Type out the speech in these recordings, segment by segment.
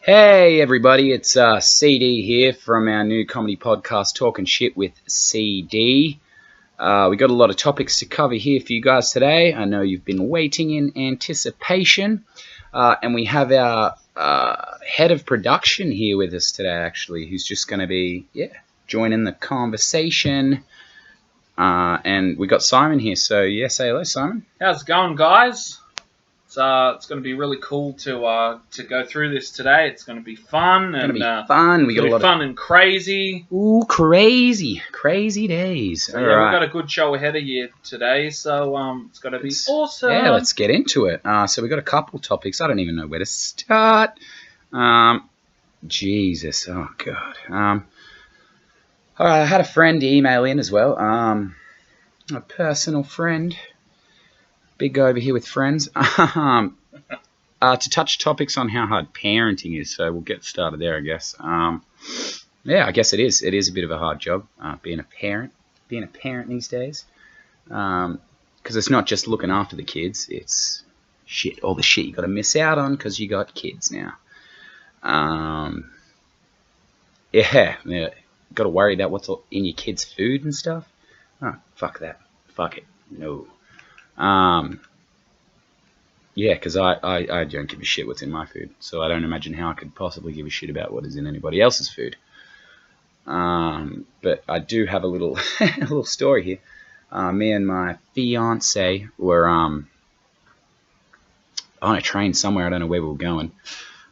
Hey everybody, it's CeeDee here from our new comedy podcast, Talkin Shit with CeeDee. We got a lot of topics to cover here for you guys today. I know you've been waiting in anticipation. And we have our head of production here with us today, actually, who's just going to be, joining the conversation. And we got Simon here, so say hello, Simon. How's it going, guys? It's going to be really cool to go through this today. It's going to be fun. It's going to be fun. We got a lot of fun and crazy. Ooh, crazy days. So, we've got a good show ahead of you today. So it's going to be awesome. Yeah, let's get into it. So we got a couple topics. I don't even know where to start. Jesus, oh god. All right, I had a friend email in as well. A personal friend. Big guy over here with friends. To touch topics on how hard parenting is, so we'll get started there, I guess. I guess it is. It is a bit of a hard job, being a parent these days. Because it's not just looking after the kids, it's all the shit you got to miss out on because you got kids now. Got to worry about what's in your kids' food and stuff. Oh, fuck that. Fuck it. No. Because I don't give a shit what's in my food, so I don't imagine how I could possibly give a shit about what is in anybody else's food. But I do have a little a little story here. Me and my fiance were on a train somewhere. I don't know where we were going,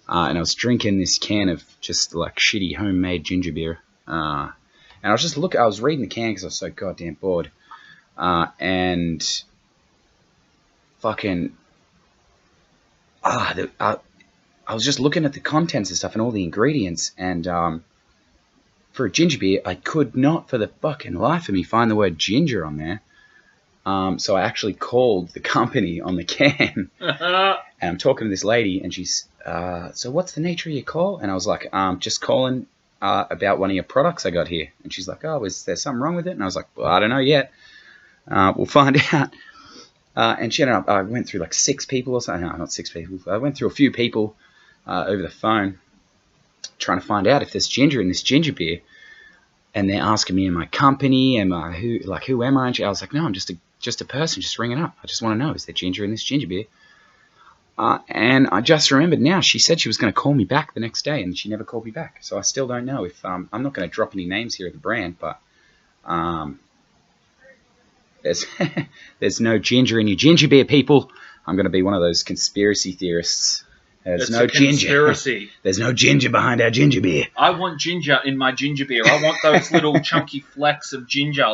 and I was drinking this can of just like shitty homemade ginger beer. And I was reading the can because I was so goddamn bored, and fucking I was just looking at the contents and stuff and all the ingredients, and for a ginger beer I could not for the fucking life of me find the word ginger on there. So I actually called the company on the can and I'm talking to this lady, and she's so what's the nature of your call? And I was like, just calling about one of your products I got here. And she's like, oh, is there something wrong with it? And I was like, well, I don't know yet. We'll find out. And she ended up, I went through like 6 people or something. No, not 6 people. I went through a few people over the phone trying to find out if there's ginger in this ginger beer. And they're asking me, am I company? Who am I? And I was like, no, I'm just a person just ringing up. I just want to know, is there ginger in this ginger beer? And I just remembered now, she said she was going to call me back the next day, and she never called me back. So I still don't know if, I'm not going to drop any names here of the brand, but there's no ginger in your ginger beer, people. I'm going to be one of those conspiracy theorists. There's no ginger. There's no ginger behind our ginger beer. I want ginger in my ginger beer. I want those little chunky flecks of ginger,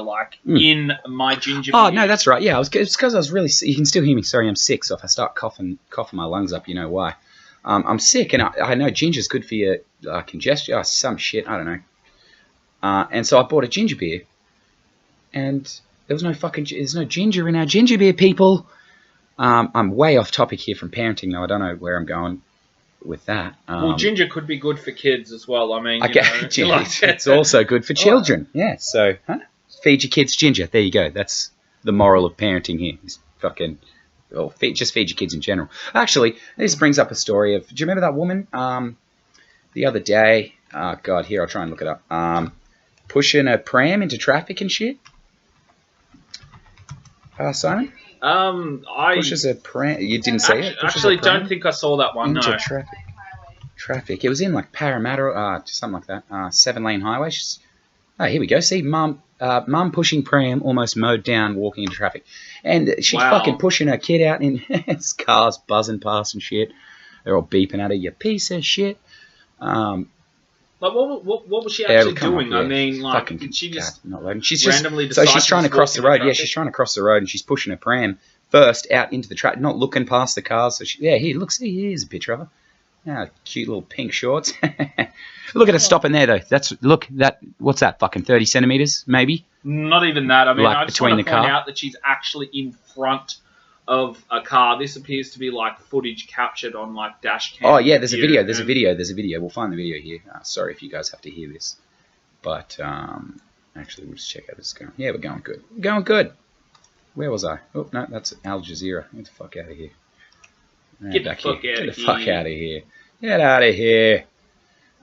in my ginger beer. Oh, no, that's right. Yeah, it's because I was really sick. You can still hear me. Sorry, I'm sick. So if I start coughing my lungs up, you know why. I'm sick, and I know ginger's good for your congestion. Some shit. I don't know. And so I bought a ginger beer, and there's no ginger in our ginger beer, people. I'm way off topic here from parenting, though. I don't know where I'm going with that. Well, ginger could be good for kids as well. I mean, it's also good for children. Yeah, so feed your kids ginger. There you go. That's the moral of parenting here. Just feed your kids in general. Actually, this brings up a story of. Do you remember that woman the other day? God, here I'll try and look it up. Pushing a pram into traffic and shit. Simon. Pushes a pram. You didn't say it. Actually, don't think I saw that one. Into no. Traffic. It was in like Parramatta, something like that. 7-lane highway. Here we go. See, mum pushing pram, almost mowed down, walking into traffic, and she's fucking pushing her kid out in his cars buzzing past and shit. They're all beeping at her. You piece of shit. What was she actually doing? I mean, did she just randomly decide? So she's trying to cross the road. Yeah, she's trying to cross the road, and she's pushing her pram first out into the traffic, not looking past the cars. So here's a picture of her. Cute little pink shorts. Look at her stopping there, though. What's that? Fucking 30 centimeters, maybe. Not even that. I mean, I just want to point out that she's actually in front of a car. This appears to be footage captured on dash cam. Oh yeah, there's a video. We'll find the video here. Sorry if you guys have to hear this, but actually we'll just check how this is going. Yeah, we're going good. Where was I? Oh no, that's Al Jazeera. Get the fuck out of here. Get the fuck out of here. Get out of here.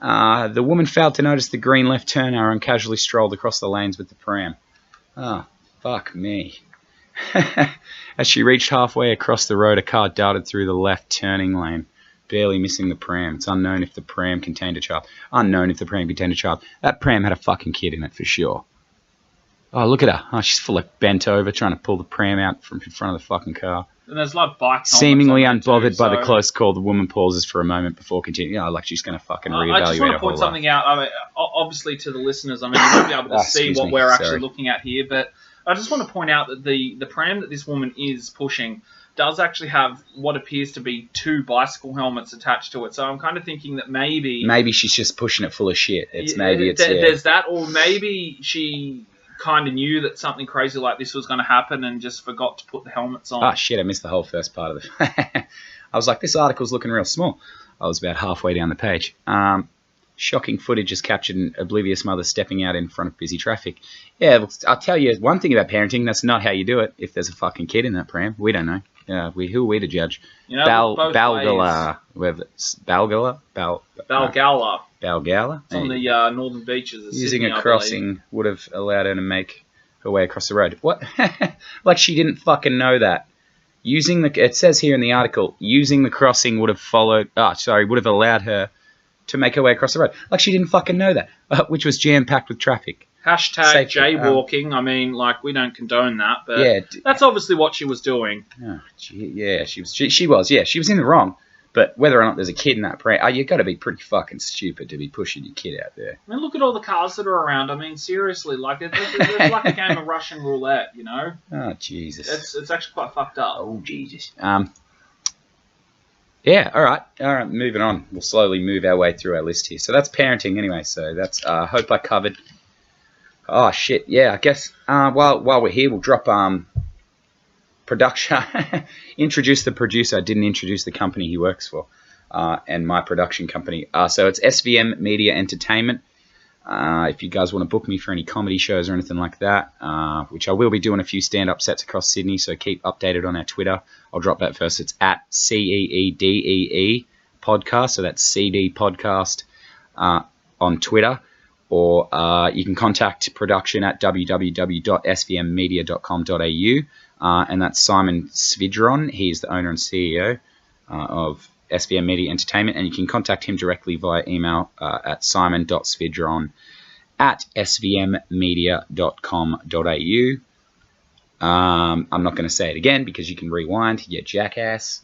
The woman failed to notice the green left turn arrow and casually strolled across the lanes with the pram. Oh, fuck me. As she reached halfway across the road, a car darted through the left turning lane, barely missing the pram. It's unknown if the pram contained a child. That pram had a fucking kid in it for sure. Oh, look at her. Oh, she's full of bent over, trying to pull the pram out from in front of the fucking car. And there's like bike seemingly unbothered by the close call, the woman pauses for a moment before continuing. Like she's going to fucking reevaluate. I just want to point something out. I mean, obviously, to the listeners, I mean, you won't be able to see what we're actually looking at here, but I just want to point out that the pram that this woman is pushing does actually have what appears to be 2 bicycle helmets attached to it. So I'm kind of thinking that maybe she's just pushing it full of shit. There's that, or maybe she kind of knew that something crazy like this was going to happen and just forgot to put the helmets on. Oh shit, I missed the whole first part of it. I was like, this article's looking real small. I was about halfway down the page. Shocking footage has captured an oblivious mother stepping out in front of busy traffic. Yeah, I'll tell you one thing about parenting, that's not how you do it. If there's a fucking kid in that pram, we don't know. Who are we to judge? You know, Balgala. It's on the northern beaches of Using Sydney, a crossing would have allowed her to make her way across the road. What? Like she didn't fucking know that. It says here in the article, using the crossing would have allowed her to make her way across the road. Like she didn't fucking know that, which was jam-packed with traffic. Hashtag jaywalking. I mean, like, we don't condone that, but that's obviously what she was doing. Oh, she was. Yeah, she was in the wrong. But whether or not there's a kid in that pram, you've got to be pretty fucking stupid to be pushing your kid out there. I mean, look at all the cars that are around. I mean, seriously, like it's like a game of Russian roulette, you know? Oh, Jesus. It's actually quite fucked up. Oh, Jesus. Yeah, all right, moving on. We'll slowly move our way through our list here. So that's parenting anyway, so that's hope I covered. Oh, shit, yeah, I guess while we're here, we'll drop production. Introduce the producer. I didn't introduce the company he works for and my production company. So it's SVM Media Entertainment. If you guys want to book me for any comedy shows or anything like that, which I will be doing a few stand-up sets across Sydney, so keep updated on our Twitter. I'll drop that first. It's at CEEDEE podcast, so that's CeeDee podcast on Twitter. Or you can contact production at www.svmmedia.com.au, and that's Simon Svidron. He's the owner and CEO of SVM Media Entertainment, and you can contact him directly via email at simon.svidron at svmmedia.com.au. I'm not going to say it again because you can rewind, you jackass.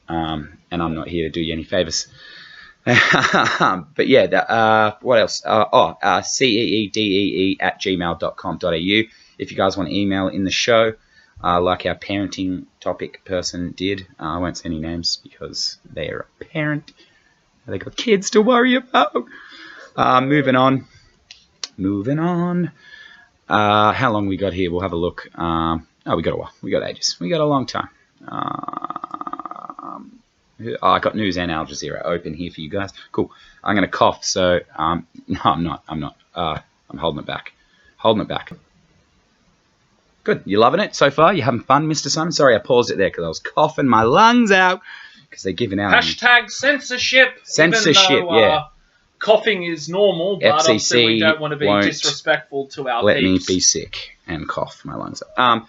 And I'm not here to do you any favors. But yeah, what else? CEEDEE at gmail.com.au. If you guys want to email in the show, like our parenting topic person did. I won't say any names because they are a parent. They got kids to worry about. Moving on. How long we got here? We'll have a look. We got a while. We got ages. We got a long time. I got News and Al Jazeera open here for you guys. Cool. I'm going to cough, so no, I'm not. I'm holding it back. Good. You loving it so far? You having fun, Mr. Simon? Sorry, I paused it there because I was coughing my lungs out because they're giving out. Hashtag censorship. Censorship, even though, yeah. Coughing is normal, but FCC obviously we don't want to be disrespectful to our let peeps. me be sick and cough my lungs up.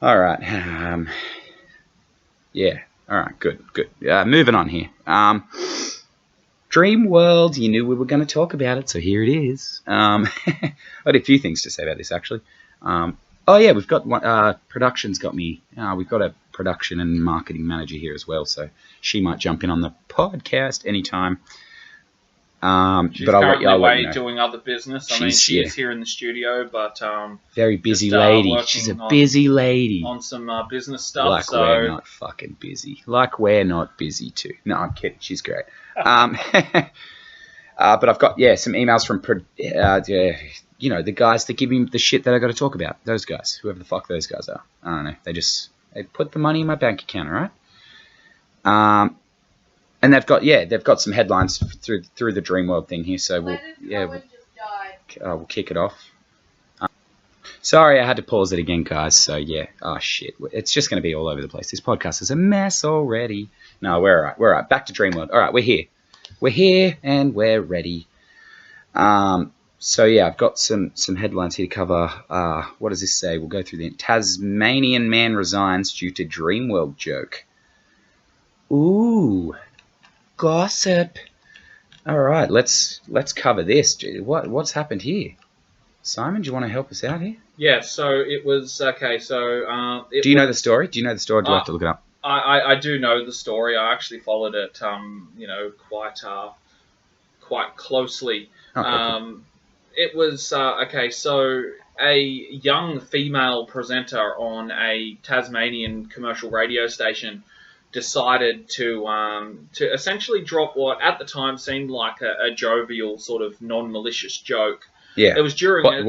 All right. Yeah. All right. Good. Moving on here. Dream World. You knew we were going to talk about it, so here it is. I had a few things to say about this, actually. We've got one. Production's got me. We've got a production and marketing manager here as well, so she might jump in on the podcast anytime. She's but currently I'll doing other business. I mean, she is here in the studio, but very busy lady. She's a busy lady on some business stuff. Like we're not fucking busy. Like we're not busy too. No, I'm kidding. She's great. But I've got some emails from the guys that give me the shit that I got to talk about. Those guys, whoever the fuck those guys are. I don't know. They put the money in my bank account, all right? And they've got some headlines through the Dream World thing here. So we'll kick it off. Sorry, I had to pause it again, guys. So, yeah. Oh, shit. It's just going to be all over the place. This podcast is a mess already. No, we're all right. We're all right. Back to Dreamworld. All right, we're here. We're here, and we're ready. So, yeah, I've got some headlines here to cover. What does this say? We'll go through the Tasmanian man resigns due to Dreamworld joke. Ooh. Gossip. All right, let's cover this. What's happened here? Simon, do you want to help us out here? Yeah, so it was okay. So do you know the story? Do you know the story? Or do I have to look it up? I do know the story. I actually followed it, quite closely. Okay. It was okay. So a young female presenter on a Tasmanian commercial radio station decided to essentially drop what at the time seemed like a jovial sort of non-malicious joke. Yeah. It was during it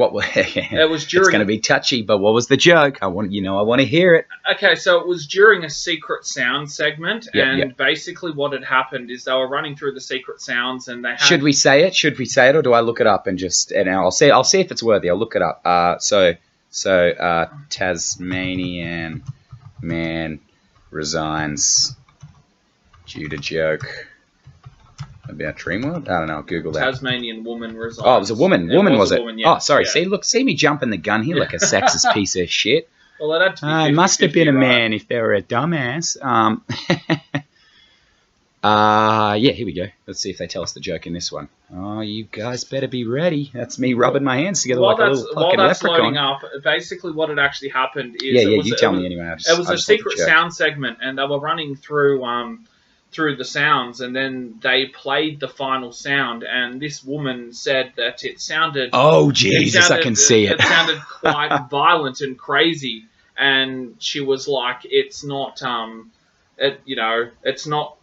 was during. It's going to be touchy, but what was the joke? I want to hear it. Okay, so it was during a secret sound segment, basically what had happened is they were running through the secret sounds, and they had... Should we say it? Or do I look it up and I'll see if it's worthy. I'll look it up. So Tasmanian man resigns due to joke about Dreamworld? I don't know. I'll Google that. Tasmanian woman resigns. Oh, it was a woman. Was it? Woman, yeah. Oh, sorry. Yeah. See me jumping the gun here like a sexist piece of shit. Well, it had to be 50, it must have been a man if they were a dumbass. Yeah, here we go. Let's see if they tell us the joke in this one. Oh, you guys better be ready. That's me rubbing my hands together like a little fucking leprechaun. While that's loading up, basically what had actually happened is... you tell me anyway. It was a secret sound segment, and they were running through the sounds, and then they played the final sound, and this woman said that it sounded... Oh, Jesus, I can see it. It sounded quite violent and crazy, and she was like, it's not, it's not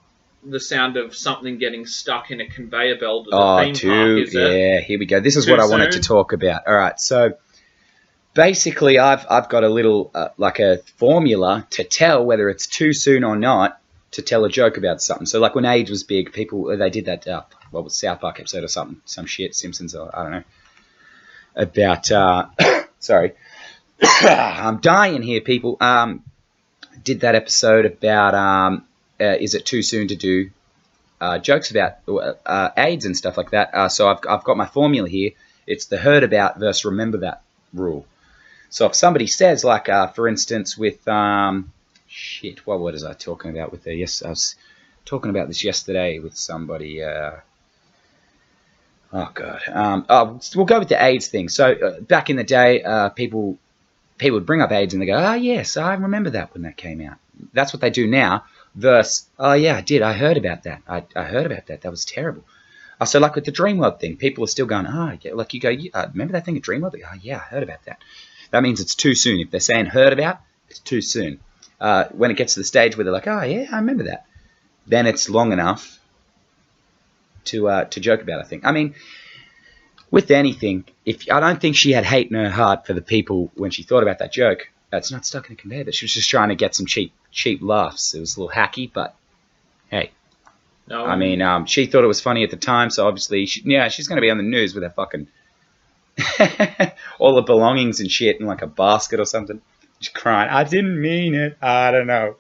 the sound of something getting stuck in a conveyor belt at the theme park, is it? Yeah, here we go. This is what I wanted to talk about. All right, so basically I've got a little, like a formula to tell whether it's too soon or not to tell a joke about something. So like when AIDS was big, they did that, what was South Park episode or something, some shit, Simpsons, or I don't know, about, sorry, I'm dying here, people, did that episode about, is it too soon to do jokes about AIDS and stuff like that. So I've got my formula here. It's the heard about versus remember that rule. So if somebody says, like, for instance, with... what was I talking about with there? Yes, I was talking about this yesterday with somebody. Oh, God. We'll go with the AIDS thing. So back in the day, people would bring up AIDS and they go, oh, yes, I remember that when that came out. That's what they do now. Versus, oh, yeah, I did. I heard about that. I heard about that. That was terrible. So like with the Dreamworld thing, people are still going, oh, yeah. Like you go, remember that thing at Dreamworld? They go, oh, yeah, I heard about that. That means it's too soon. If they're saying heard about, it's too soon. When it gets to the stage where they're like, oh, yeah, I remember that, then it's long enough to joke about, I think. I mean, with anything, I don't think she had hate in her heart for the people when she thought about that joke. It's not stuck in a conveyor, but she was just trying to get some cheap laughs. It was a little hacky, but hey. No. I mean, she thought it was funny at the time, so obviously, she's going to be on the news with her fucking all the belongings and shit in like a basket or something. Crying, I didn't mean it. I don't know.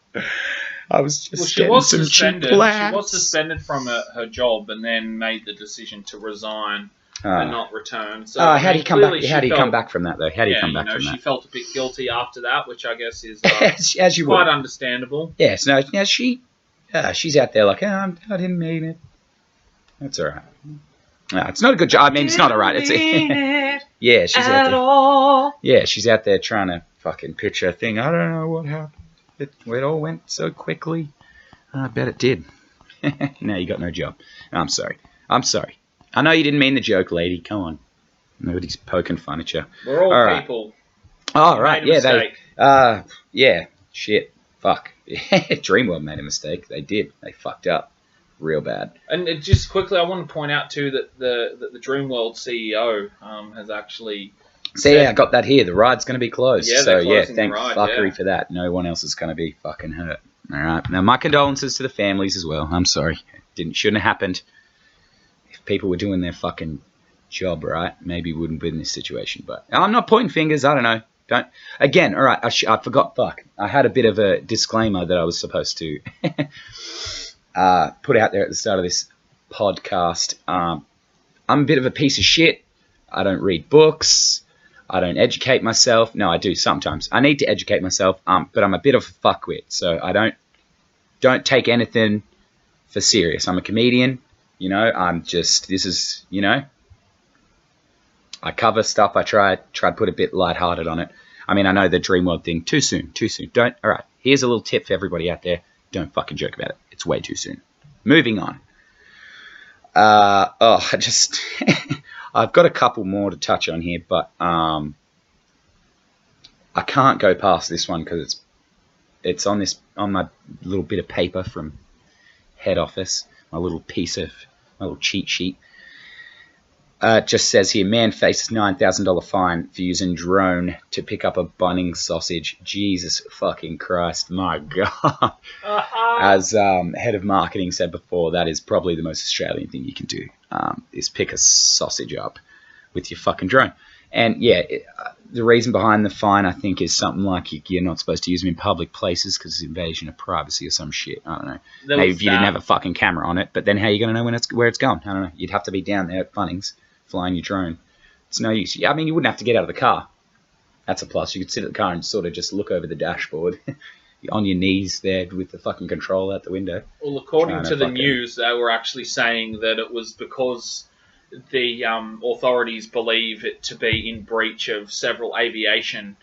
I was just getting some cheap laughs. She was suspended from her job and then made the decision to resign and not return. So how do you come back? How do you come back from that though? How do you come back from that? She felt a bit guilty after that, which I guess is as you quite would. Understandable. Yes, no, she's out there like, I didn't mean it. That's all right. No, it's not a good job. I mean, it's not all right. Yeah, she's out there. All. Yeah, she's out there trying to fucking pitch her thing. I don't know what happened. It all went so quickly. I bet it did. No, you got no job. I'm sorry. I know you didn't mean the joke, lady. Come on. Nobody's poking fun at you. We're all people. Oh, right. Yeah, shit. Fuck. Dreamworld made a mistake. They did. They fucked up. Real bad. And just quickly, I want to point out, too, that the Dreamworld CEO has actually... I got that here. The ride's going to be closed. Yeah, thank fuckery for that. No one else is going to be fucking hurt. All right. Now, my condolences to the families as well. I'm sorry. Shouldn't have happened. If people were doing their fucking job right, maybe wouldn't be in this situation. But I'm not pointing fingers. I don't know. Don't. Again, all right, I forgot. Fuck. I had a bit of a disclaimer that I was supposed to put out there at the start of this podcast. I'm a bit of a piece of shit. I don't read books. I don't educate myself. No, I do sometimes. I need to educate myself, but I'm a bit of a fuckwit, so I don't take anything for serious. I'm a comedian, you know. This is, you know, I cover stuff. I try to put a bit lighthearted on it. I mean, I know the dream world thing. Too soon. Don't. All right. Here's a little tip for everybody out there. Don't fucking joke about it. It's way too soon. Moving on. I've got a couple more to touch on here, but I can't go past this one because it's on my little bit of paper from head office, my little cheat sheet. It just says here, man faces $9,000 fine for using drone to pick up a Bunnings sausage. Jesus fucking Christ, my God. As head of marketing said before, that is probably the most Australian thing you can do, is pick a sausage up with your fucking drone. And yeah, the reason behind the fine, I think, is something like you're not supposed to use them in public places because it's invasion of privacy or some shit. I don't know. Maybe if you didn't have a fucking camera on it, but then how are you going to know where it's going? I don't know. You'd have to be down there at Bunnings flying your drone. It's no use. I mean, you wouldn't have to get out of the car. That's a plus. You could sit in the car and sort of just look over the dashboard on your knees there with the fucking control out the window. Well, according to the news, they were actually saying that it was because the authorities believe it to be in breach of several aviation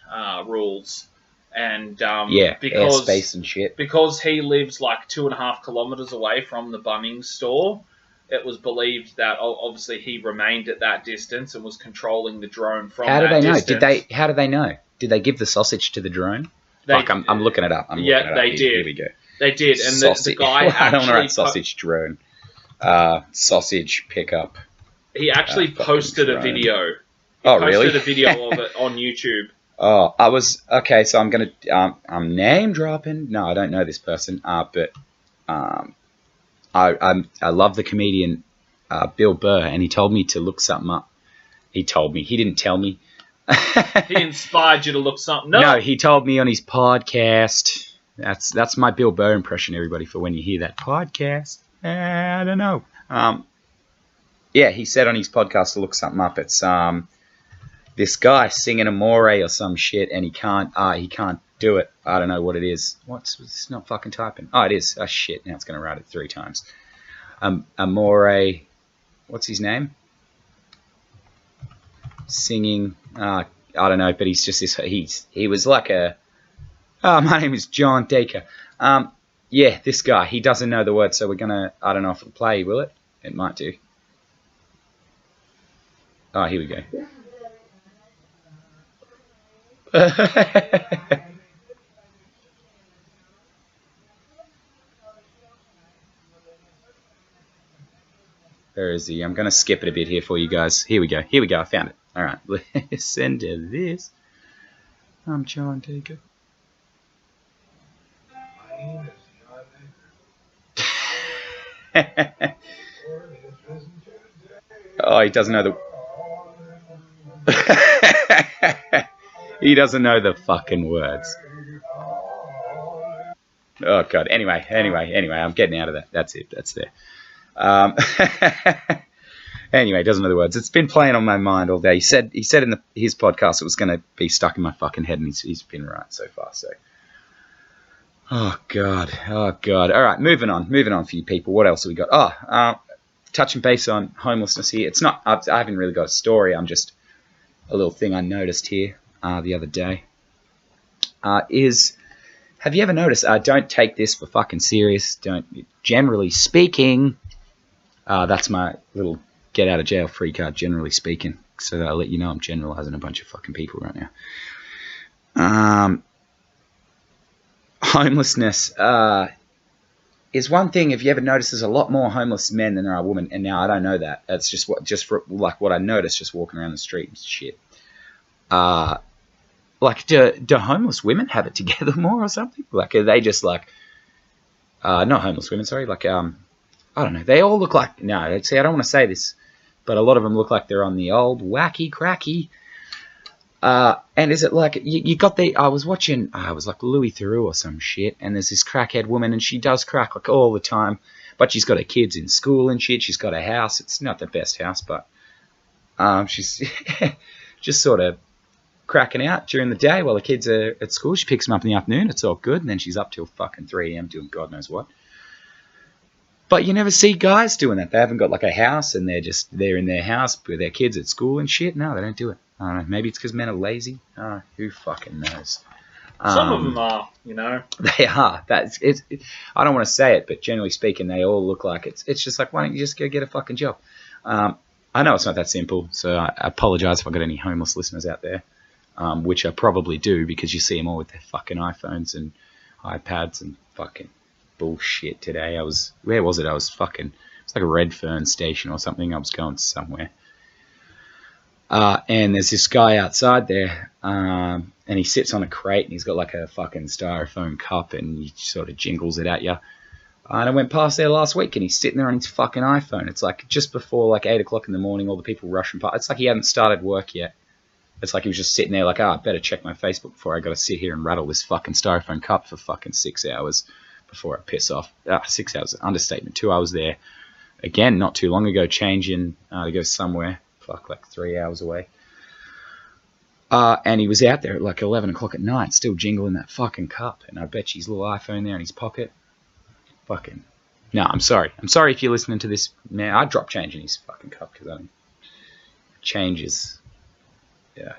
rules. And because airspace and shit. Because he lives like 2.5 kilometers away from the Bunnings store, it was believed that obviously he remained at that distance and was controlling the drone from that distance. How do they know? Did they give the sausage to the drone? I'm looking it up. They did. Here we go. They did, and the guy actually... I don't want to write sausage drone. Sausage pickup. He actually posted a video. Really? Posted a video of it on YouTube. Oh, I was... Okay, so I'm going to... I'm name dropping. No, I don't know this person, but... I love the comedian Bill Burr, and he told me to look something up. He told me. He didn't tell me. He inspired you to look something up? No, he told me on his podcast. That's my Bill Burr impression, everybody, for when you hear that podcast. I don't know. Yeah, he said on his podcast to look something up. It's this guy singing Amore or some shit, and he can't do it. I don't know what it is. It's not fucking typing. Oh, it is. Oh, shit. Now it's going to write it 3 times. Amore. What's his name? Singing. I don't know, but he's just this. He was like a. My name is John Dacre. Yeah, this guy. He doesn't know the word, so we're going to. I don't know if it'll play, will it? It might do. Oh, here we go. Where is he? I'm going to skip it a bit here for you guys. Here we go. I found it. All right. Listen to this. I'm John Dacre. Oh, he doesn't know the... He doesn't know the fucking words. Oh, God. Anyway, I'm getting out of that. That's it. That's there. Anyway, doesn't know the words. It's been playing on my mind all day. He said in his podcast it was going to be stuck in my fucking head, and he's been right so far. So, oh God. All right, moving on for you people. What else have we got? Touching base on homelessness here. It's not. I haven't really got a story. I'm just a little thing I noticed here the other day. Have you ever noticed? Don't take this for fucking serious. Don't. Generally speaking. That's my little get out of jail free card, generally speaking. So that I'll let you know I'm generalizing a bunch of fucking people right now. Homelessness is one thing. Have you ever noticed there's a lot more homeless men than there are women? And now I don't know that. That's just what I noticed just walking around the street and shit. Like, do homeless women have it together more or something? Like, are they just like, not homeless women, sorry, like, I don't know. They all look like, no, see, I don't want to say this, but a lot of them look like they're on the old wacky cracky. And is it like you got the? I was watching. I was like Louis Theroux or some shit, and there's this crackhead woman, and she does crack like all the time, but she's got her kids in school and shit. She's got a house. It's not the best house, but she's just sort of cracking out during the day while the kids are at school. She picks them up in the afternoon. It's all good, and then she's up till fucking 3 a.m. doing God knows what. But you never see guys doing that. They haven't got like a house, and they're in their house with their kids at school and shit. No, they don't do it. I don't know. Maybe it's because men are lazy. Who fucking knows? Some of them are, you know. They are. I don't want to say it, but generally speaking, they all look like it's just like, why don't you just go get a fucking job? I know it's not that simple, so I apologize if I've got any homeless listeners out there, which I probably do, because you see them all with their fucking iPhones and iPads and fucking bullshit today. Where was it? It's like a Redfern station or something. I was going somewhere. And there's this guy outside there, and he sits on a crate, and he's got like a fucking styrofoam cup, and he sort of jingles it at you. And I went past there last week, and he's sitting there on his fucking iPhone. It's like just before like 8 o'clock in the morning, all the people rushing past. It's like he hadn't started work yet. It's like he was just sitting there like, I better check my Facebook before I got to sit here and rattle this fucking styrofoam cup for fucking 6 hours before I piss off. 6 hours, understatement. 2 hours there. Again, not too long ago, changing to go somewhere. Like 3 hours away. And he was out there at like 11 o'clock at night, still jingling that fucking cup. And I bet you his little iPhone there in his pocket. Fucking. No, I'm sorry. I'm sorry if you're listening to this. Man, I drop change in his fucking cup because I don't. Changes. Yeah,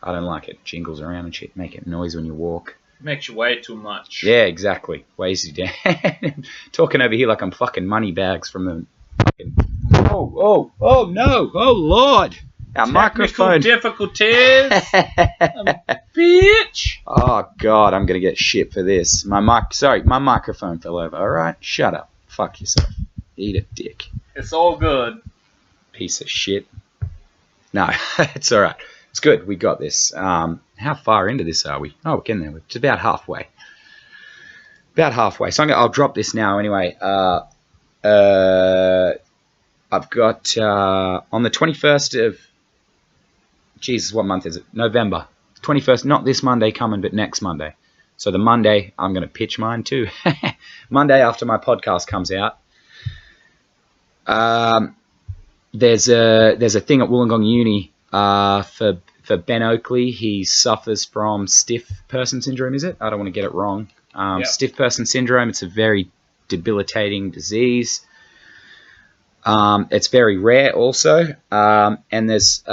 I don't like it. Jingles around and shit, making noise when you walk. Makes you weigh too much. Yeah, exactly. Weighs you down. Talking over here like I'm fucking money bags from the fucking. Oh no! Oh Lord! Our microphone. Difficulties. Bitch. Oh God, I'm gonna get shit for this. My microphone fell over. All right, shut up. Fuck yourself. Eat a dick. It's all good. Piece of shit. No, it's all right. It's good. We got this. How far into this are we? Oh, we're getting there. It's about halfway. So I'll drop this now anyway. I've got on the 21st of Jesus, what month is it? November 21st. Not this Monday coming, but next Monday. So the Monday I'm going to pitch mine too. Monday after my podcast comes out. There's a thing at Wollongong Uni for Ben Oakley. He suffers from stiff person syndrome. Is it? I don't want to get it wrong. Yep. Stiff person syndrome. It's a very debilitating disease. It's very rare also. And there's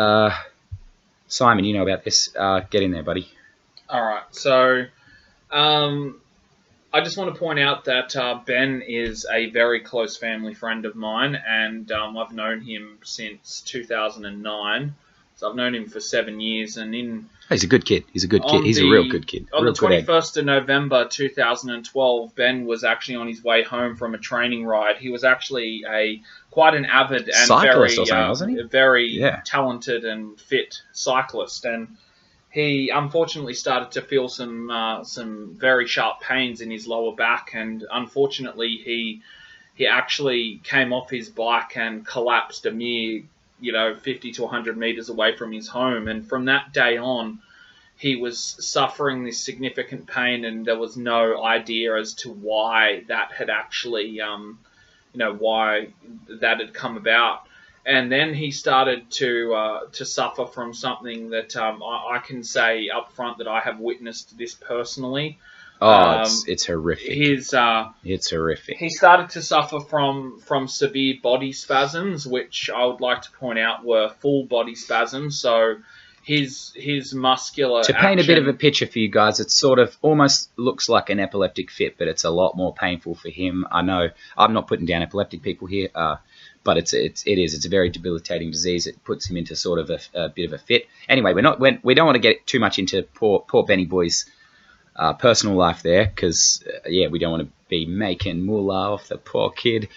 Simon, you know about this. Get in there, buddy. All right. So I just want to point out that Ben is a very close family friend of mine, and I've known him since 2009. So I've known him for 7 years, and he's a good kid. He's a real good kid. On the 21st of November 2012, Ben was actually on his way home from a training ride. He was actually quite an avid and cyclist or something, wasn't he? Very talented and fit cyclist, and he unfortunately started to feel some very sharp pains in his lower back, and unfortunately he actually came off his bike and collapsed a mere 50 to 100 meters away from his home. And from that day on, he was suffering this significant pain, and there was no idea as to why that had actually, why that had come about. And then he started to suffer from something that I can say up front that I have witnessed this personally. Oh, it's horrific. It's horrific. He started to suffer from severe body spasms, which I would like to point out were full body spasms. So his muscular To paint a bit of a picture for you guys, it sort of almost looks like an epileptic fit, but it's a lot more painful for him. I know I'm not putting down epileptic people here, but it is. It's a very debilitating disease. It puts him into sort of a bit of a fit. Anyway, we don't want to get too much into poor Benny Boy's personal life there, because we don't want to be making moolah off the poor kid.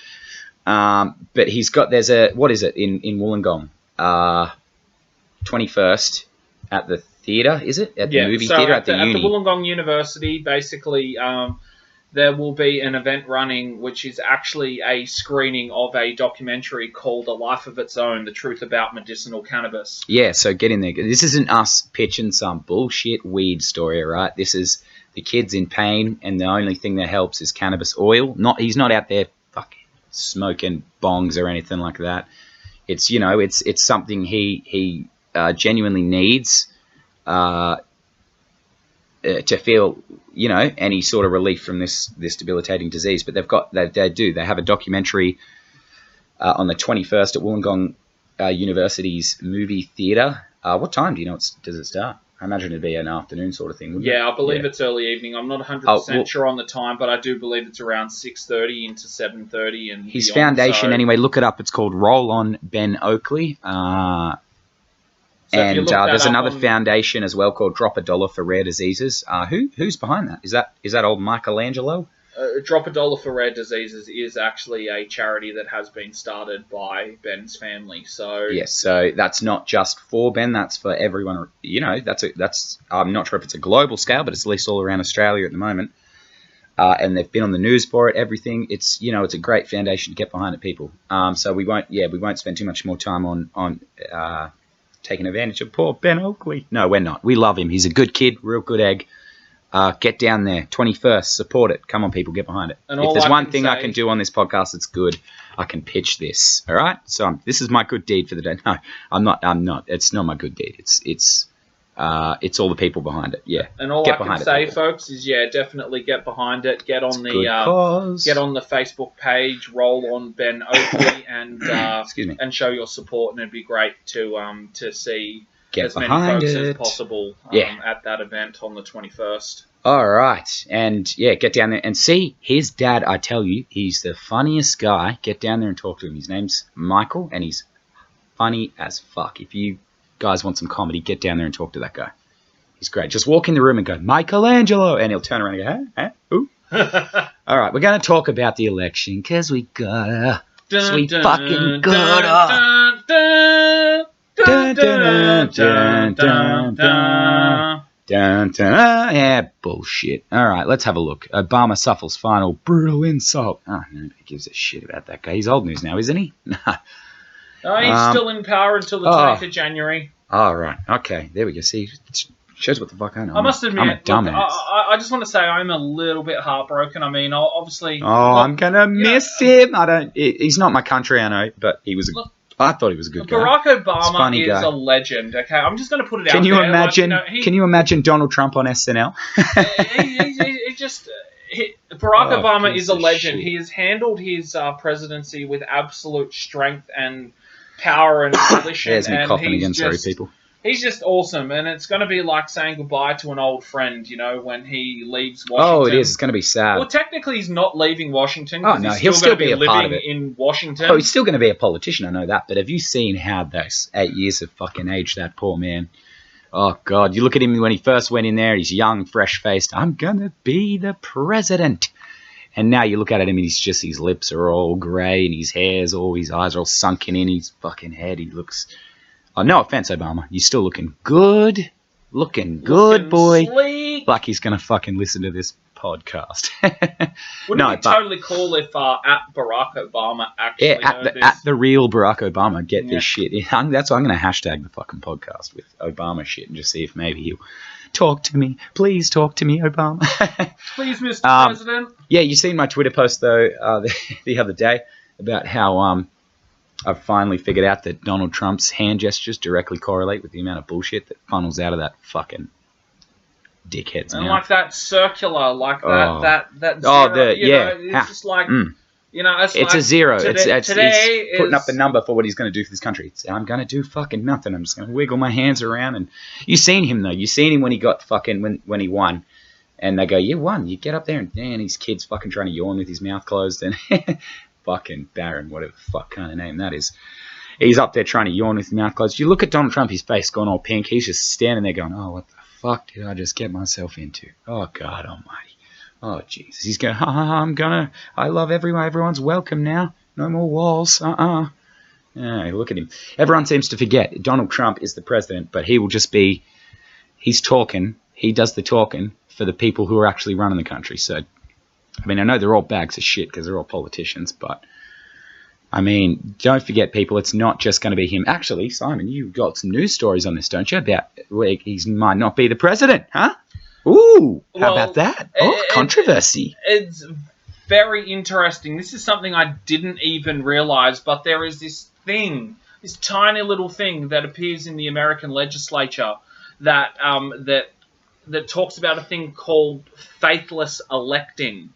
But he's got what is it in Wollongong? 21st at the theatre, is it? At the movie theatre at the uni. At the Wollongong University, basically, there will be an event running which is actually a screening of a documentary called A Life of Its Own, The Truth About Medicinal Cannabis. Yeah, so get in there. This isn't us pitching some bullshit weed story, right? This is the kid's in pain, and the only thing that helps is cannabis oil. He's not out there fucking smoking bongs or anything like that. It's, you know, it's something he genuinely needs to feel, you know, any sort of relief from this debilitating disease. But they have a documentary on the 21st at Wollongong University's movie theatre. What time do you know does it start? I imagine it'd be an afternoon sort of thing, wouldn't it? Yeah, I believe it's early evening. I'm not 100% sure on the time, but I do believe it's around 6:30 into 7:30. And his beyond, foundation, anyway, look it up. It's called Roll On Ben Oakley. And there's another foundation as well called Drop a Dollar for Rare Diseases. Who's behind that? Is that old Michelangelo? Drop a Dollar for Rare Diseases is actually a charity that has been started by Ben's family. So yes, so that's not just for Ben. That's for everyone. You know, that's I'm not sure if it's a global scale, but it's at least all around Australia at the moment. And they've been on the news for it. Everything. It's, you know, it's a great foundation to get behind it, people. So we won't spend too much more time on taking advantage of poor Ben Oakley. No, we're not. We love him. He's a good kid, real good egg. Get down there, 21st, support it. Come on, people, get behind it. And if there's one thing I can do on this podcast that's good, I can pitch this. All right? So this is my good deed for the day. No, I'm not. It's not my good deed. It's all the people behind it. Yeah. And all I can say, folks, is definitely get behind it. Get on the Facebook page, Roll On Ben Oakley, and and show your support. And it'd be great to see as many folks as possible at that event on the 21st. All right. And, get down there and see his dad. I tell you, he's the funniest guy. Get down there and talk to him. His name's Michael, and he's funny as fuck. If you guys want some comedy, get down there and talk to that guy. He's great. Just walk in the room and go, Michelangelo, and he'll turn around and go, huh? Ooh. All right. We're going to talk about the election because we gotta. We fucking gotta. Dun, dun, dun, dun, dun, dun, dun. Yeah, bullshit. All right, let's have a look. Obama suffers final brutal insult. Oh, nobody gives a shit about that guy. He's old news now, isn't he? No, he's still in power until the 20th of January. All right, okay, there we go. See, it shows what the fuck I know. I must admit, I'm a dumbass. I just want to say I'm a little bit heartbroken. I mean, obviously. I'm gonna miss him. He's not my country, I know, but he was I thought he was a good guy. Barack Obama is a legend. Okay, I'm just going to put it out there. Can you imagine Donald Trump on SNL? Barack Obama is a legend. He has handled his presidency with absolute strength and power and volition. There's me coughing again. Sorry, people. He's just awesome, and it's going to be like saying goodbye to an old friend, you know, when he leaves Washington. Oh, it is. It's going to be sad. Well, technically, he's not leaving Washington. Oh, no, he'll still be a part of it. In Washington. Oh, he's still going to be a politician, I know that. But have you seen how those 8 years have fucking aged that poor man? Oh, God. You look at him when he first went in there, he's young, fresh-faced. I'm going to be the president. And now you look at him and his lips are all grey and his eyes are all sunken in his fucking head. He looks... Oh, no offense, Obama. You're still looking good. Looking good, boy. Sleek. Like he's going to fucking listen to this podcast. Wouldn't it be totally cool if at Barack Obama actually at the real Barack Obama get this shit. That's why I'm going to hashtag the fucking podcast with Obama shit and just see if maybe he'll talk to me. Please talk to me, Obama. Please, Mr. President. Yeah, you seen my Twitter post, though, the other day about how... I've finally figured out that Donald Trump's hand gestures directly correlate with the amount of bullshit that funnels out of that fucking dickhead's mouth. And like that circular, like that zero, it's just like, you know, it's like a zero. Today it's putting up the number for what he's going to do for this country. I'm going to do fucking nothing. I'm just going to wiggle my hands around. And you seen him, though. You seen him when he got fucking, when he won. And they go, you won. You get up there and his kid's fucking trying to yawn with his mouth closed and... fucking Barron, whatever the fuck kind of name that is. He's up there trying to yawn with his mouth closed. You look at Donald Trump, his face gone all pink. He's just standing there going, oh, what the fuck did I just get myself into? Oh, God almighty. Oh, Jesus. He's going, I love everyone. Everyone's welcome now. No more walls. Yeah, look at him. Everyone seems to forget Donald Trump is the president, but he will just be, he's talking. He does the talking for the people who are actually running the country. So I mean, I know they're all bags of shit because they're all politicians, but I mean, don't forget, people, it's not just going to be him. Actually, Simon, you've got some news stories on this, don't you? About he might not be the president, huh? Ooh, how about that? Controversy. It's very interesting. This is something I didn't even realize, but there is this thing, this tiny little thing that appears in the American legislature that that talks about a thing called faithless electing.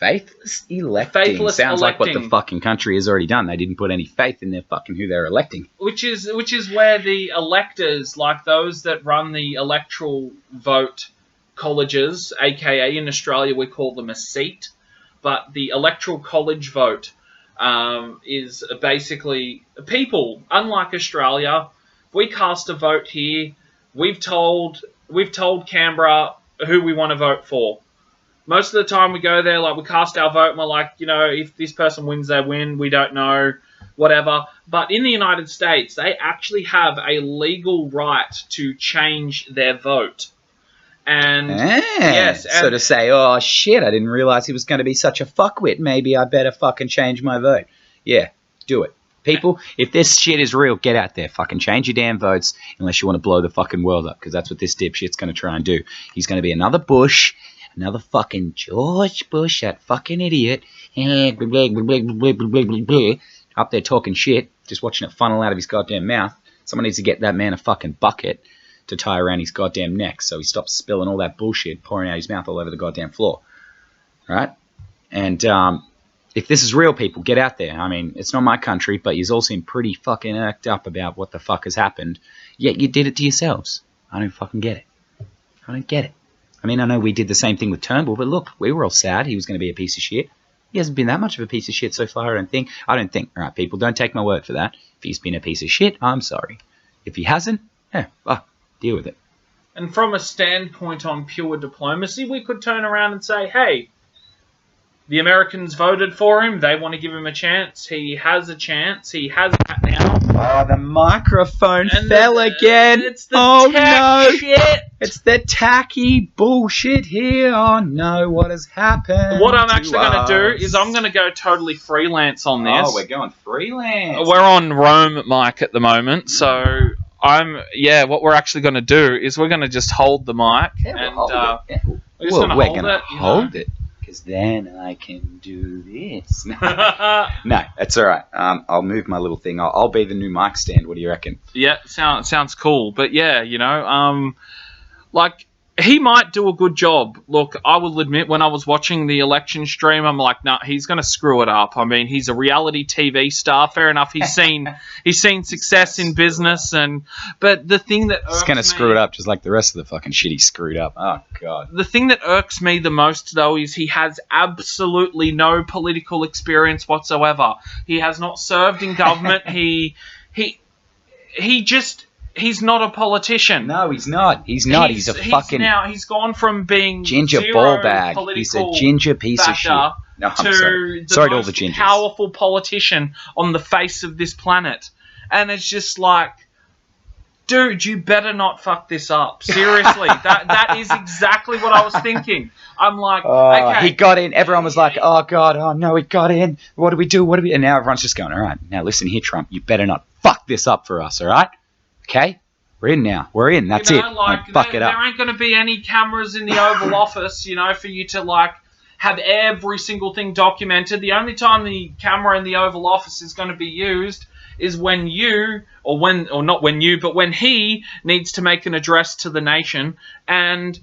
Faithless electing sounds like what the fucking country has already done. They didn't put any faith in their fucking who they're electing. Which is where the electors, like those that run the electoral vote colleges, aka in Australia we call them a seat, but the electoral college vote is basically people. Unlike Australia, we cast a vote here. We've told Canberra who we want to vote for. Most of the time we go there, like, we cast our vote and we're like, you know, if this person wins, they win. We don't know, whatever. But in the United States, they actually have a legal right to change their vote. And yes, so to say, oh shit, I didn't realize he was going to be such a fuckwit. Maybe I better fucking change my vote. Yeah, do it. People, if this shit is real, get out there. Fucking change your damn votes unless you want to blow the fucking world up, because that's what this dipshit's going to try and do. He's going to be another Bush. Another fucking George Bush, that fucking idiot. Up there talking shit, just watching it funnel out of his goddamn mouth. Someone needs to get that man a fucking bucket to tie around his goddamn neck so he stops spilling all that bullshit pouring out his mouth all over the goddamn floor. Right? And if this is real, people, get out there. I mean, it's not my country, but you all seem pretty fucking irked up about what the fuck has happened. Yet you did it to yourselves. I don't fucking get it. I don't get it. I mean, I know we did the same thing with Turnbull, but look, we were all sad he was going to be a piece of shit. He hasn't been that much of a piece of shit so far, I don't think. All right, people, don't take my word for that. If he's been a piece of shit, I'm sorry. If he hasn't, deal with it. And from a standpoint on pure diplomacy, we could turn around and say, hey, the Americans voted for him. They want to give him a chance. He has a chance. He has that now. Oh, the microphone fell again. It's the shit. It's the tacky bullshit here. Oh no, what has happened? What I'm actually going to do is I'm going to go totally freelance on this. Oh, we're going freelance. We're on Rome mic at the moment, so what we're actually going to do is we're going to just hold the mic and we're just going to hold it. Because then I can do this. No, that's all right. I'll move my little thing. I'll be the new mic stand. What do you reckon? Yeah, sounds cool. But yeah, like, he might do a good job. Look, I will admit, when I was watching the election stream, I'm like, no, he's going to screw it up. I mean, he's a reality TV star. Fair enough. He's seen success in business, but the thing that he's going to screw it up just like the rest of the fucking shit he screwed up. Oh god. The thing that irks me the most, though, is he has absolutely no political experience whatsoever. He has not served in government. He's not a politician. No, he's not. He's not. He's gone from being ginger ball bag. He's a ginger piece of shit. No, I'm sorry. Sorry to all the gingers. Powerful politician on the face of this planet, and it's just like, dude, you better not fuck this up. Seriously, that is exactly what I was thinking. I'm like, okay. He got in. Everyone was like, oh god, oh no, he got in. What do we do? And now everyone's just going, all right, now listen here, Trump, you better not fuck this up for us, all right? Okay, we're in now. We're in. That's it. Like, fuck it up. There ain't going to be any cameras in the Oval Office, for you to like have every single thing documented. The only time the camera in the Oval Office is going to be used is when when he needs to make an address to the nation. And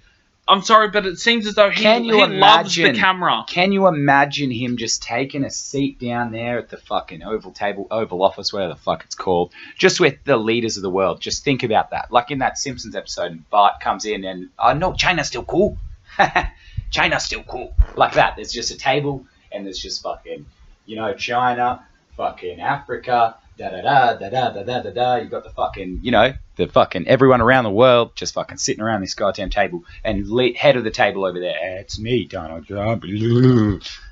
I'm sorry, but it seems as though he loves the camera. Can you imagine him just taking a seat down there at the fucking Oval Office, whatever the fuck it's called, just with the leaders of the world? Just think about that. Like in that Simpsons episode, and Bart comes in and, no, China's still cool. China's still cool. Like that. There's just a table and there's just fucking, China, fucking Africa, da-da-da. You got the fucking, everyone around the world just fucking sitting around this goddamn table, and head of the table over there, it's me, Donald Trump.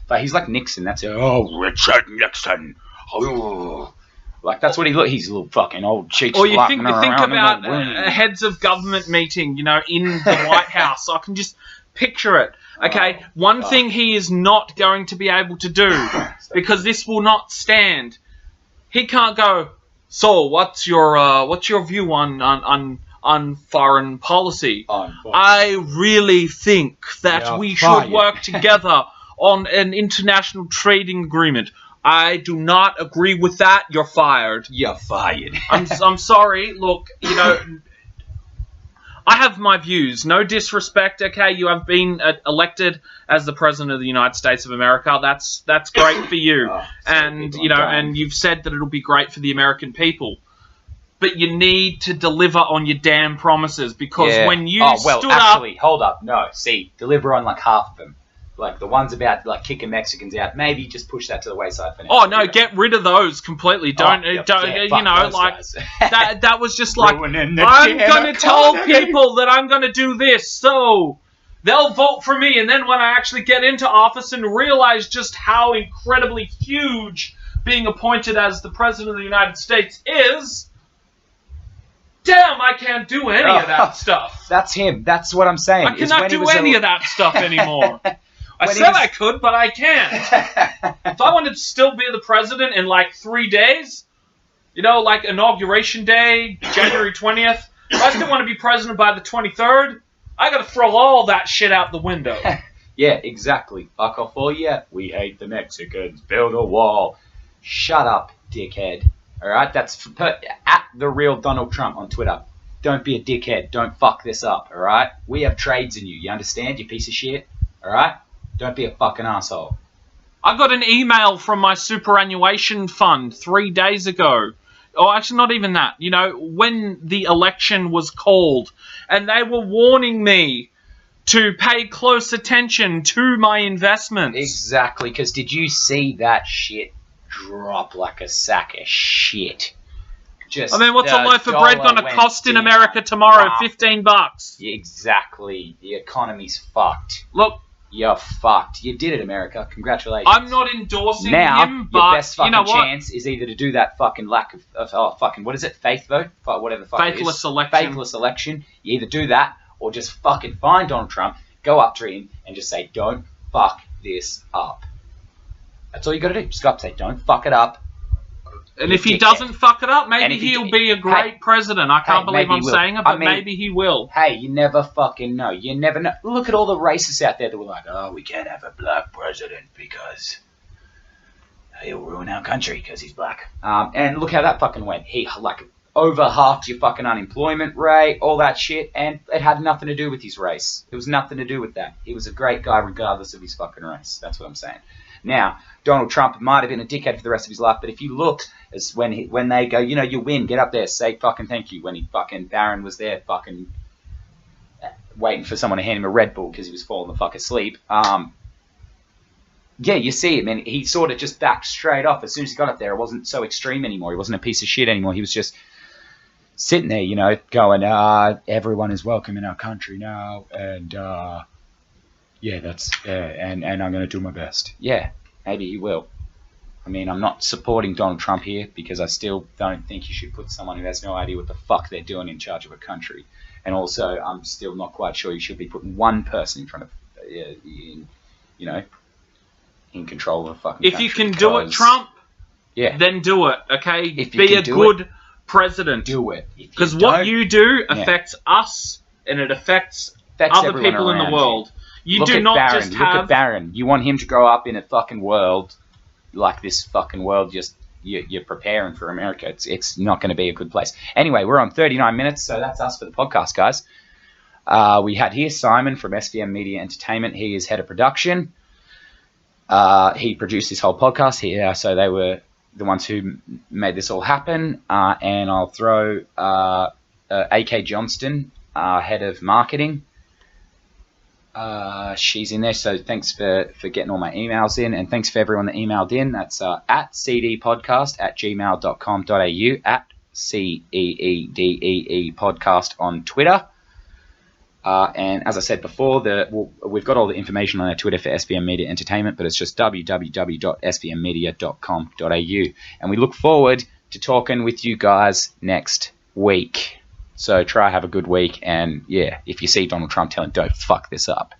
But he's like Nixon. That's it. Oh, Richard Nixon. Oh. Like, that's what he's a little fucking old cheeks. Or you think about heads of government meeting, in the White House. I can just picture it. Okay, one thing he is not going to be able to do, because this will not stand. He can't go, so what's your view on foreign policy? I really think that we should work together on an international trading agreement. I do not agree with that. You're fired. You're fired. I'm sorry. Look, I have my views. No disrespect, okay? You have been elected as the President of the United States of America. That's great for you. And you've said that it'll be great for the American people. But you need to deliver on your damn promises, because when you hold up. No, see, deliver on like half of them. Like the ones about like kicking Mexicans out, maybe just push that to the wayside for now. Oh no, get rid of those completely. That was just like, I'm gonna tell people that I'm gonna do this, so they'll vote for me, and then when I actually get into office and realize just how incredibly huge being appointed as the President of the United States is, damn, I can't do any of that stuff. That's him. That's what I'm saying. I cannot do any of that stuff anymore. I said I could, but I can't. If I wanted to still be the president in like 3 days, like Inauguration Day, January 20th, if I still want to be president by the 23rd, I gotta throw all that shit out the window. Yeah, exactly. Fuck off all you. We hate the Mexicans. Build a wall. Shut up, dickhead. Alright, that's at the real Donald Trump on Twitter. Don't be a dickhead. Don't fuck this up, alright? We have trades in you. You understand, you piece of shit? Alright? Don't be a fucking asshole. I got an email from my superannuation fund 3 days ago. Or actually, not even that. When the election was called, and they were warning me to pay close attention to my investments. Exactly, because did you see that shit drop like a sack of shit? What's a loaf of bread going to cost in America tomorrow? $15. Exactly. The economy's fucked. Look. You're fucked. You did it, America. Congratulations. I'm not endorsing him, but your best fucking chance is either to do that fucking lack of what is it? Faith vote? Whatever the fuck Faithless it is. election. Faithless election. You either do that or just fucking find Donald Trump, go up to him and just say, don't fuck this up. That's all you gotta do. Just go up and say, don't fuck it up. And if he doesn't fuck it up, maybe he'll be a great president. I can't believe I'm saying it, but maybe he will. Hey, you never fucking know. You never know. Look at all the racists out there that were like, oh, we can't have a black president because he'll ruin our country because he's black. And look how that fucking went. He, over halved your fucking unemployment rate, all that shit, and it had nothing to do with his race. It was nothing to do with that. He was a great guy regardless of his fucking race. That's what I'm saying. Now, Donald Trump might have been a dickhead for the rest of his life, but if you look, it's when they go, you win, get up there, say fucking thank you. When Barron was there fucking waiting for someone to hand him a Red Bull because he was falling the fuck asleep. Yeah, you see him, and he sort of just backed straight off. As soon as he got up there, it wasn't so extreme anymore. He wasn't a piece of shit anymore. He was just sitting there, going, everyone is welcome in our country now, and yeah, that's and I'm going to do my best. Yeah, maybe he will. I mean, I'm not supporting Donald Trump here because I still don't think you should put someone who has no idea what the fuck they're doing in charge of a country. And also, I'm still not quite sure you should be putting one person in front of, in control of a fucking country. If you can do it, Trump, then do it, okay? Be a good president. Do it. Because what you do affects us, and it affects other people in the world. You do not just have... Look at Barron. You want him to grow up in a fucking world like this fucking world, just you're preparing for America. It's not going to be a good place. Anyway, we're on 39 minutes, so that's us for the podcast, guys. We had here Simon from SVM Media Entertainment. He is head of production. He produced this whole podcast here, so they were the ones who made this all happen. And I'll throw A.K.Johnston, head of marketing. She's in there, so thanks for getting all my emails in, and thanks for everyone that emailed in. That's at cdpodcast@gmail.com.au, at CEEDEE podcast on Twitter. And as I said before, we've got all the information on our Twitter for SVM Media Entertainment, but it's just www.svmmedia.com.au. And we look forward to talking with you guys next week. So try have a good week, and yeah, if you see Donald Trump, tell him don't fuck this up.